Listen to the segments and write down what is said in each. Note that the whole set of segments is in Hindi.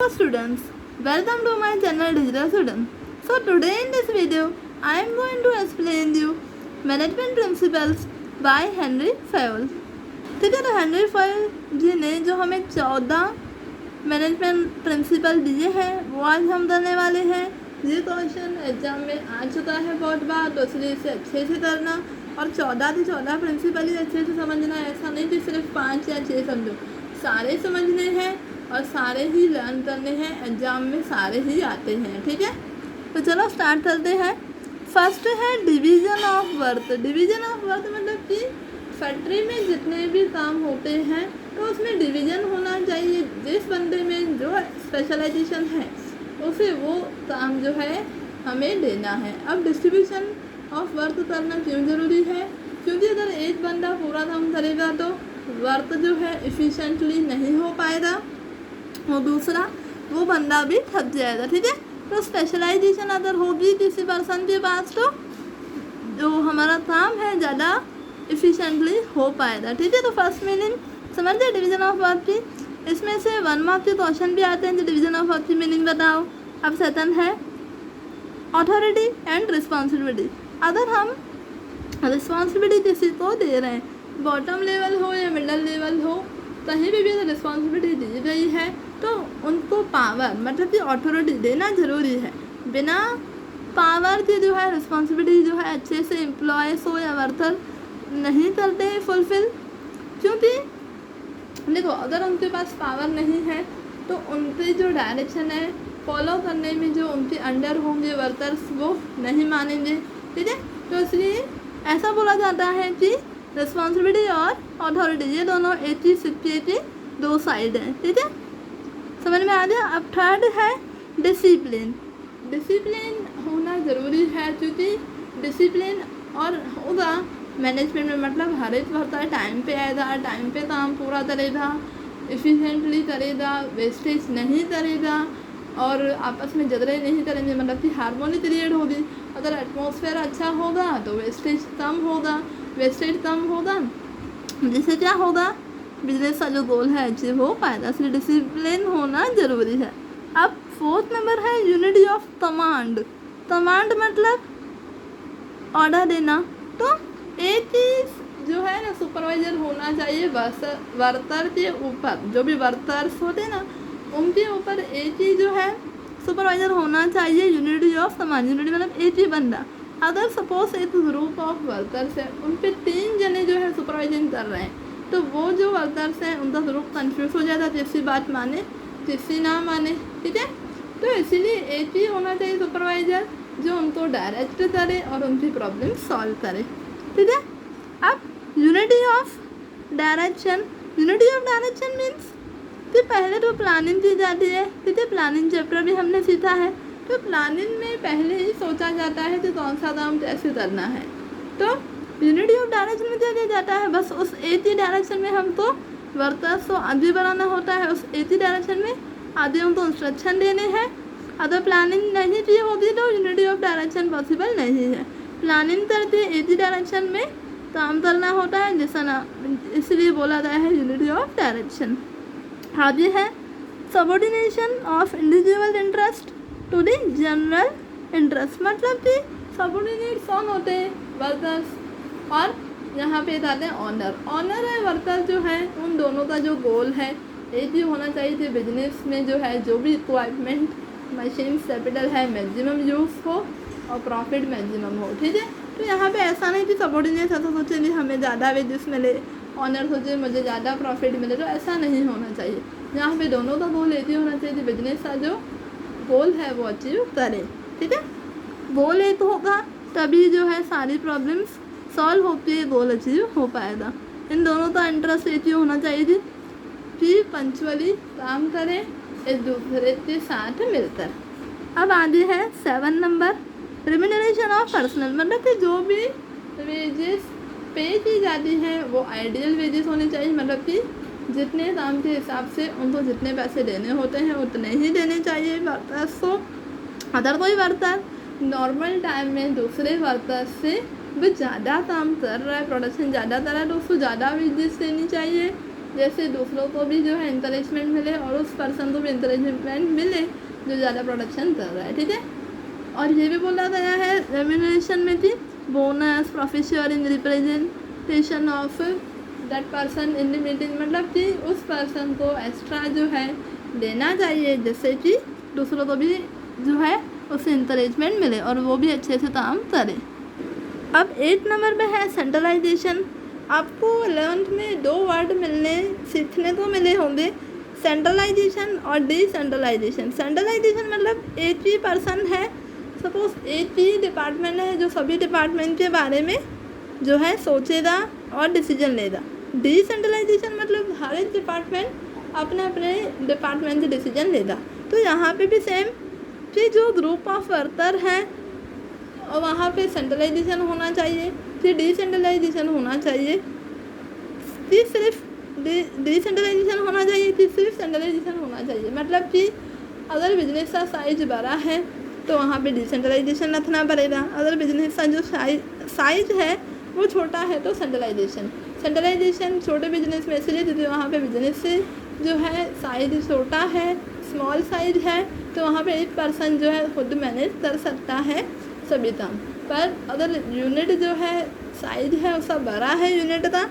Hello students, welcome to my channel Digital Student. So today in this video, I am going to explain you Management Principles by Henry Fayol. ठीक है, तो हेनरी फयल जी ने जो हमें 14 मैनेजमेंट प्रिंसिपल दिए हैं वो आज हम करने वाले हैं। ये क्वेश्चन एग्जाम में आ चुका है बहुत बार, तो इसलिए इसे अच्छे से करना और 14 से 14 प्रिंसिपल ही अच्छे से समझना है। ऐसा नहीं कि सिर्फ 5 या 6 समझो, सारे समझने हैं और सारे ही लर्न करने हैं। एग्जाम में सारे ही आते हैं। ठीक है, तो चलो स्टार्ट करते हैं। फर्स्ट है division of work. Division of work मतलब कि फैक्ट्री में जितने भी काम होते हैं तो उसमें डिवीज़न होना चाहिए। जिस बंदे में जो स्पेशलाइजेशन है उसे वो काम जो है हमें देना है। अब डिस्ट्रीब्यूशन ऑफ वर्क करना क्यों ज़रूरी है? क्योंकि अगर एक बंदा पूरा काम करेगा तो वर्क जो है एफिशिएंटली नहीं हो पाएगा और दूसरा वो बंदा भी थक जाएगा। ठीक है, तो स्पेशलाइजेशन अगर होगी किसी पर्सन के पास तो जो हमारा काम है ज़्यादा एफिशिएंटली हो पाएगा। ठीक है, तो फर्स्ट मीनिंग समझते डिवीज़न ऑफ वर्क की। इसमें से 1 मार्क के क्वेश्चन भी आते हैं जो डिवीज़न ऑफ वर्क की मीनिंग बताओ। अब सेकंड है अथॉरिटी एंड रिस्पॉन्सिबिलिटी। अगर हम रिस्पॉन्सिबिलिटी किसी को दे रहे हैं, बॉटम लेवल हो या मिडल लेवल हो, कहीं भी अगर रिस्पॉन्सिबिलिटी दी गई है तो उनको पावर मतलब कि अथॉरिटी देना ज़रूरी है। बिना पावर के जो है रिस्पॉन्सिबिलिटी जो है अच्छे से एम्प्लॉयज़ हो या वर्कर नहीं करते हैं फुलफिल। क्योंकि देखो अगर उनके पास पावर नहीं है तो उनके जो डायरेक्शन है फॉलो करने में जो उनके अंडर होंगे वर्कर्स वो नहीं मानेंगे। ठीक है, तो इसलिए ऐसा बोला जाता है कि रिस्पॉन्सिबिलिटी और अथॉरिटी ये दोनों एक ही सिक्के के 2 साइड हैं। ठीक है, समझ में आ गया। अब थर्ड है डिसिप्लिन। डिसिप्लिन होना ज़रूरी है क्योंकि डिसिप्लिन और होगा मैनेजमेंट में मतलब हर एक वर्कर टाइम पे आएगा, टाइम पे काम पूरा करेगा, एफिशिएंटली करेगा, वेस्टेज नहीं करेगा और आपस में झगड़े नहीं करेंगे, मतलब कि हार्मोनी क्रिएट होगी। अगर एटमॉस्फेयर अच्छा होगा तो वेस्टेज कम होगा, जिससे क्या होगा बिजनेस का जो गोल है अचीव हो पाएगा। इसलिए डिसिप्लिन होना ज़रूरी है। अब 4th नंबर है यूनिटी ऑफ कमांड। कमांड मतलब ऑर्डर देना। तो एक चीज़ जो है ना सुपरवाइज़र होना चाहिए वर्कर के ऊपर, जो भी वर्कर्स होते हैं ना उनके ऊपर एक ही जो है सुपरवाइज़र होना चाहिए। यूनिटी ऑफ कमांड, यूनिटी मतलब एक ही बंदा। अगर सपोज एक ग्रुप ऑफ वर्कर्स है उन पे 3 जने जो है सुपरवाइजिंग कर रहे हैं तो वो जो वर्कर्स हैं उनका ग्रुप कंफ्यूज हो जाता है, किसी बात माने किसी ना माने। ठीक है, तो इसीलिए एक ही होना चाहिए सुपरवाइज़र जो उनको डायरेक्ट करे और उनकी प्रॉब्लम सॉल्व करे। ठीक है, अब unity of direction. Unity of direction means कि पहले तो प्लानिंग की जाती है। ठीक है, प्लानिंग चैप्टर भी हमने सीखा है। तो प्लानिंग में पहले ही सोचा जाता है कि कौन सा काम कैसे करना है। तो यूनिटी ऑफ डायरेक्शन में क्या किया जाता है, बस उस एक ही डायरेक्शन में हमको वर्कर्स को आगे बढ़ाना होता है। उस एक ही डायरेक्शन में आगे हमको इंस्ट्रक्शन देने हैं। अगर प्लानिंग नहीं की होगी तो यूनिटी ऑफ डायरेक्शन पॉसिबल नहीं है। प्लानिंग करके एक ही डायरेक्शन में काम करना होता है, जैसा ना इसलिए बोला गया है यूनिटी ऑफ डायरेक्शन। आगे है subordination of individual interest to the general interest. मतलब कि सबऑर्डिनेट कौन होते हैं, वर्कर्स, और यहाँ पे आते हैं ऑनर। ऑनर है वर्कर जो है उन दोनों का जो गोल है एक ही होना चाहिए कि बिजनेस में जो है जो भी इक्वाइपमेंट मशीन कैपिटल है मैक्सिमम यूज़ हो और प्रॉफिट मैक्सिमम हो। ठीक है, तो यहाँ पे ऐसा नहीं कि सबऑर्डिनेट ऐसा सोचे कि हमें ज़्यादा वेजेस मिले, ऑनर सोचे मुझे ज़्यादा प्रॉफिट मिले, तो ऐसा नहीं होना चाहिए। यहाँ पे दोनों का गोल एक ही होना चाहिए कि बिजनेस का जो गोल है वो अचीव करे। ठीक है, गोल एक होगा तभी जो है सारी प्रॉब्लम्स सॉल्व होती है, गोल अचीव हो पाएगा। इन दोनों का इंटरेस्ट एक ही होना चाहिए कि पंचुअली काम करें एक दूसरे के साथ मिलकर। अब आगे है 7 नंबर रिम्यूनरेशन ऑफ पर्सनल। मतलब कि जो भी वेजेस पे की जाती हैं वो आइडियल वेजेस होने चाहिए, मतलब कि जितने काम के हिसाब से उनको जितने पैसे देने होते हैं उतने ही देने चाहिए वर्कर्स को। अगर कोई वर्कर नॉर्मल टाइम में दूसरे वर्कर्स से भी ज़्यादा काम कर रहा है, प्रोडक्शन ज़्यादा कर रहा है, तो उसको ज़्यादा वेजेस देनी चाहिए। जैसे दूसरों को भी जो है इंकरेजमेंट मिले और उस पर्सन को भी इंकरेजमेंट मिले जो ज़्यादा प्रोडक्शन कर रहा है, ठीक है। और ये भी बोला गया है रेम्यूनरेशन में कि bonus, profit share in representation of that person in the meeting, मतलब कि उस पर्सन को एक्स्ट्रा जो है देना चाहिए जिससे कि दूसरों को भी जो है उससे इंकरेजमेंट मिले और वो भी अच्छे से काम करे। अब 8 नंबर पे है सेंट्रलाइजेशन। आपको 11th में 2 वर्ड सीखने को मिले होंगे, सेंट्रलाइजेशन और डिसेंट्रलाइजेशन। सेंट्रलाइजेशन मतलब एक ही पर्सन है, सपोज एक ही डिपार्टमेंट है जो सभी डिपार्टमेंट के बारे में जो है सोचेगा और डिसीजन लेगा। डिसेंट्रलाइजेशन मतलब हर एक डिपार्टमेंट अपने अपने डिपार्टमेंट से डिसीजन लेगा। तो यहाँ पे भी सेम कि जो ग्रुप ऑफ वर्कर है और वहाँ पे सेंट्रलाइजेशन होना चाहिए, फिर डिसेंट्रलाइजेशन होना चाहिए, कि सिर्फ डिसेंट्रलाइजेशन होना चाहिए कि सिर्फ सेंट्रलाइजेशन होना चाहिए। मतलब कि अगर बिजनेस का साइज बड़ा है तो वहाँ पे डिसेंट्रलाइजेशन रखना पड़ेगा, अगर बिजनेस का जो साइज है वो छोटा है तो सेंट्रलाइजेशन छोटे बिजनेस में इसलिए क्योंकि वहाँ पे बिजनेस से जो है साइज छोटा है, स्मॉल साइज है, तो वहाँ पे एक पर्सन जो है खुद मैनेज कर सकता है सभी काम। पर अगर यूनिट जो है साइज है उसका बड़ा है यूनिट का,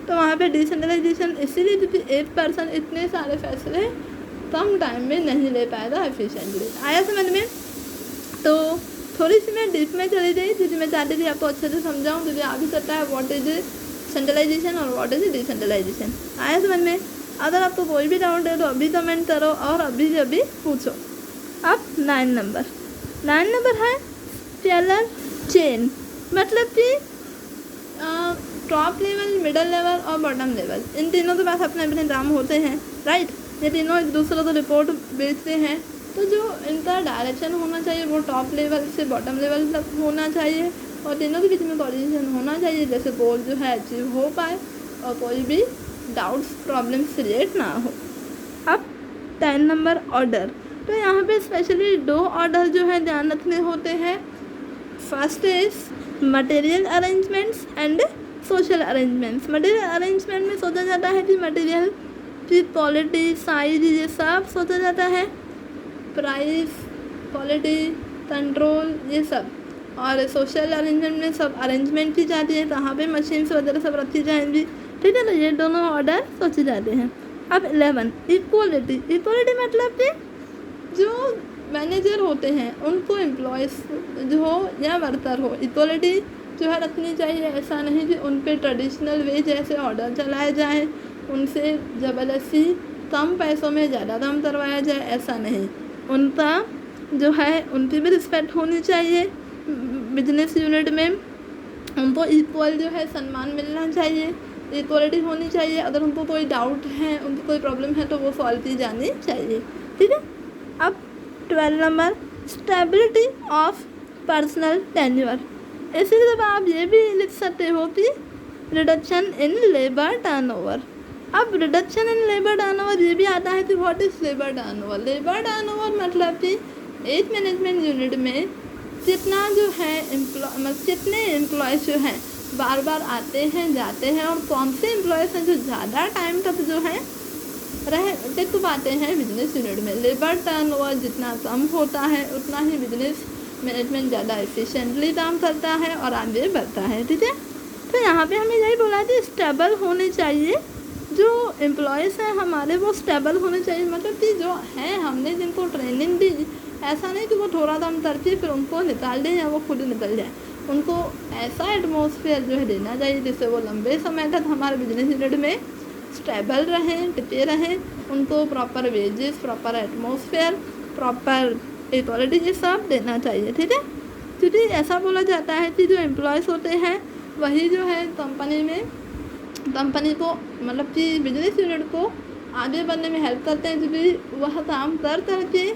तो वहाँ पे डिसेंट्रलाइजेशन इसीलिए क्योंकि एक पर्सन इतने सारे फैसले कम टाइम में नहीं ले पाएगा एफिशिएंटली। आया समझ में? तो थोड़ी सी मैं डीप में चली गई क्योंकि मैं चाहती थी आपको अच्छे से समझाऊँ, क्योंकि आप भी सकता है व्हाट इज सेंट्रलाइजेशन और व्हाट इज डिसेंट्रलाइजेशन। आया समझ में? अगर आपको कोई भी डाउट है तो अभी कमेंट करो और अभी पूछो। अब 9 नंबर है स्केलर चेन, मतलब कि टॉप लेवल, मिडल लेवल और बॉटम लेवल, इन तीनों के पास अपने अपने काम होते हैं, राइट। ये तीनों एक दूसरे को रिपोर्ट भेजते हैं, तो जो इनका डायरेक्शन होना चाहिए वो टॉप लेवल से बॉटम लेवल तक होना चाहिए और तीनों के बीच में कोऑर्डिनेशन होना चाहिए, जैसे गोल जो है अचीव हो पाए और कोई भी डाउट्स, प्रॉब्लम्स क्रिएट ना हो। अब 10 नंबर ऑर्डर, तो यहाँ पे स्पेशली 2 ऑर्डर जो है ध्यान रखने होते हैं। First is material arrangements and social arrangements. Material arrangement में सोचा जाता है कि मटेरियल की क्वालिटी, साइज, ये सब सोचा जाता है, प्राइस, क्वालिटी, कंट्रोल, ये सब। और सोशल अरेंजमेंट में सब अरेंजमेंट की जाती है, कहाँ पे मशीन्स वगैरह सब रखी जाएंगी, ठीक है। तो ये दोनों ऑर्डर सोचे जाते हैं। अब 11 इक्वलिटी मतलब कि जो मैनेजर होते हैं उनको एम्प्लॉयज़ जो हो या वर्कर हो, इक्वलिटी जो है रखनी चाहिए। ऐसा नहीं कि उन पे ट्रेडिशनल वे जैसे ऑर्डर चलाए जाए, उनसे ज़बरदस्ती कम पैसों में ज़्यादा काम करवाया जाए, ऐसा नहीं। उनका जो है उनकी भी रिस्पेक्ट होनी चाहिए। बिजनेस यूनिट में उनको इक्वल जो है सम्मान मिलना चाहिए, इक्वलिटी होनी चाहिए। अगर उनको कोई डाउट है, उनको कोई प्रॉब्लम है तो वो सॉल्व की जानी चाहिए, ठीक है। अब 12 number stability of personal tenure. इसी तरह आप ये भी लिख सकते हो कि रिडक्शन इन लेबर टर्नओवर। अब रिडक्शन इन लेबर टर्नओवर ये भी आता है कि what is labour turnover. Labour turnover मतलब कि एक मैनेजमेंट यूनिट में कितना जो है मतलब कितने एम्प्लॉयज़ जो हैं बार बार आते हैं जाते हैं, और कौन से एम्प्लॉयज़ हैं जो ज़्यादा टाइम तक जो है टिक पाते हैं बिजनेस यूनिट में। लेबर टर्नओवर जितना कम होता है उतना ही बिजनेस मैनेजमेंट ज़्यादा एफिशिएंटली काम करता है और आगे बढ़ता है, ठीक है। तो यहाँ पे हमें यही बोला कि स्टेबल होने चाहिए, जो एम्प्लॉयज़ हैं हमारे वो स्टेबल होने चाहिए। मतलब कि जो हैं हमने जिनको ट्रेनिंग दी, ऐसा नहीं कि वो थोड़ा दम करके फिर उनको निकाल दें या वो खुद निकल जाए। उनको ऐसा एटमॉस्फेयर जो है देना चाहिए जिससे वो लंबे समय तक हमारे बिजनेस यूनिट में स्टेबल रहें, टिके रहें। उनको proper wages, proper atmosphere, proper equality, ये सब देना चाहिए, ठीक है। क्योंकि ऐसा बोला जाता है कि जो एम्प्लॉयज़ होते हैं वही जो है कंपनी को मतलब कि बिजनेस यूनिट को आगे बढ़ने में हेल्प करते हैं, क्योंकि वह काम कर करके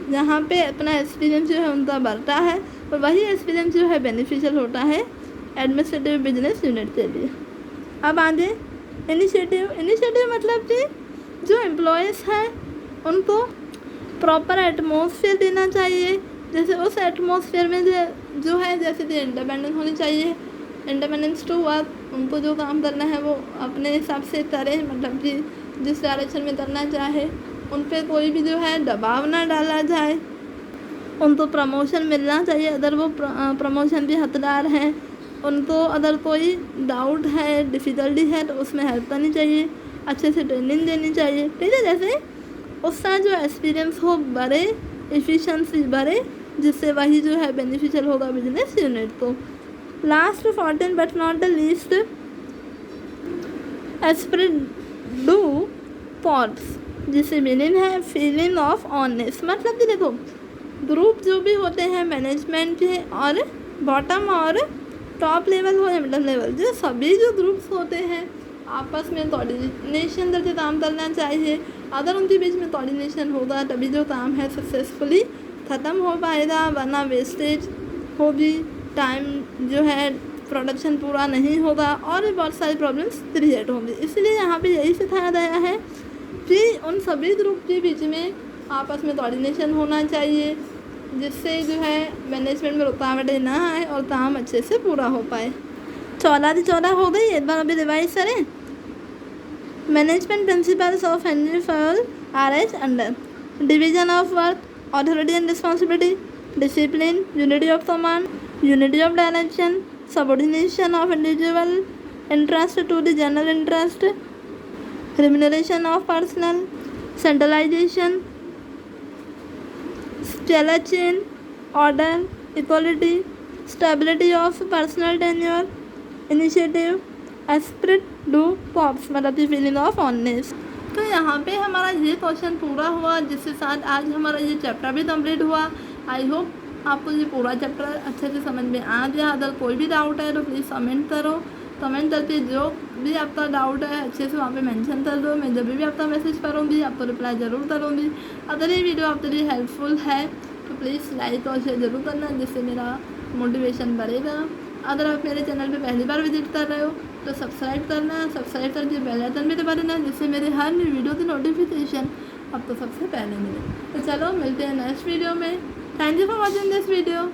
जहाँ पे अपना एक्सपीरियंस जो है उनका बढ़ता है और वही एक्सपीरियंस जो है बेनिफिशियल होता है एडमिनिस्ट्रेटिव बिजनेस यूनिट के लिए। अब आगे इनिशिएटिव मतलब कि जो एम्प्लॉयज़ हैं उनको प्रॉपर एटमॉस्फेयर देना चाहिए, जैसे उस एटमॉस्फेयर में जो है जैसे कि इंडिपेंडेंस होनी चाहिए, इंडिपेंडेंस टू वर्क उनको जो काम करना है वो अपने हिसाब से करें, मतलब कि जिस डायरेक्शन में करना चाहे उन पे कोई भी जो है दबाव ना डाला जाए। उनको प्रमोशन मिलना चाहिए अगर वो प्रमोशन के हकदार हैं। उनको अगर कोई डाउट है, डिफ़िकल्टी है तो उसमें हेल्प करनी चाहिए, अच्छे से ट्रेनिंग देनी चाहिए, ठीक है। जैसे उसका जो एक्सपीरियंस हो बढ़े, एफिशिएंसी बढ़े, जिससे वही जो है बेनिफिशियल होगा बिजनेस यूनिट को। Last 14 but not the least, Spirit do pods, जिससे मीनिंग है फीलिंग ऑफ ऑनेस्ट। मतलब कि देखो ग्रुप जो भी होते हैं मैनेजमेंट के और बॉटम और टॉप लेवल हो या मिडल लेवल, जो सभी जो ग्रुप्स होते हैं आपस में कोऑर्डिनेशन करके काम करना चाहिए। अगर उनके बीच में कोऑर्डिनेशन होगा तभी जो काम है सक्सेसफुली ख़त्म हो पाएगा, वरना वेस्टेज होगी, टाइम जो है प्रोडक्शन पूरा नहीं होगा और भी बहुत सारी प्रॉब्लम्स क्रिएट होंगी। इसलिए यहाँ पे यही सिखाया गया है कि उन सभी ग्रुप के बीच में आपस में कोऑर्डिनेशन होना चाहिए, जिससे जो है मैनेजमेंट में रुकावटें ना आए और काम अच्छे से पूरा हो पाए। 14 हो गई, एक बार अभी रिवाइज करें। Management principles of handling file are as under: division of work, authority and responsibility, discipline, unity of command, unity of direction, subordination of individual interest to the general interest, remuneration of personnel, centralization, stellar chain, order, equality, stability of personal tenure, initiative, esprit du corps, मतलब कि फीलिंग ऑफ ऑनेस्ट। तो यहाँ पे हमारा ये क्वेश्चन पूरा हुआ, जिसके साथ आज हमारा ये चैप्टर भी कंप्लीट हुआ। आई होप आपको ये पूरा चैप्टर अच्छे से समझ में आ गया। अगर कोई भी डाउट है तो प्लीज़ कमेंट करो, कमेंट करके जो भी आपका डाउट है अच्छे से वहाँ पे मेंशन कर दो। मैं जब भी आपका मैसेज करूँगी आपको रिप्लाई ज़रूर करूँगी। अगर ये वीडियो आपके लिए हेल्पफुल है तो प्लीज़ लाइक और शेयर ज़रूर करना, जिससे मेरा मोटिवेशन बढ़ेगा। अगर आप मेरे चैनल पे पहली बार विजिट कर रहे हो तो सब्सक्राइब करना, सब्सक्राइब करके बेल आइकन भी दबा देना, जिससे मेरे हर नई वीडियो की नोटिफिकेशन आपको सबसे पहले मिले। तो चलो मिलते हैं नेक्स्ट वीडियो में। Thank you for watching this video.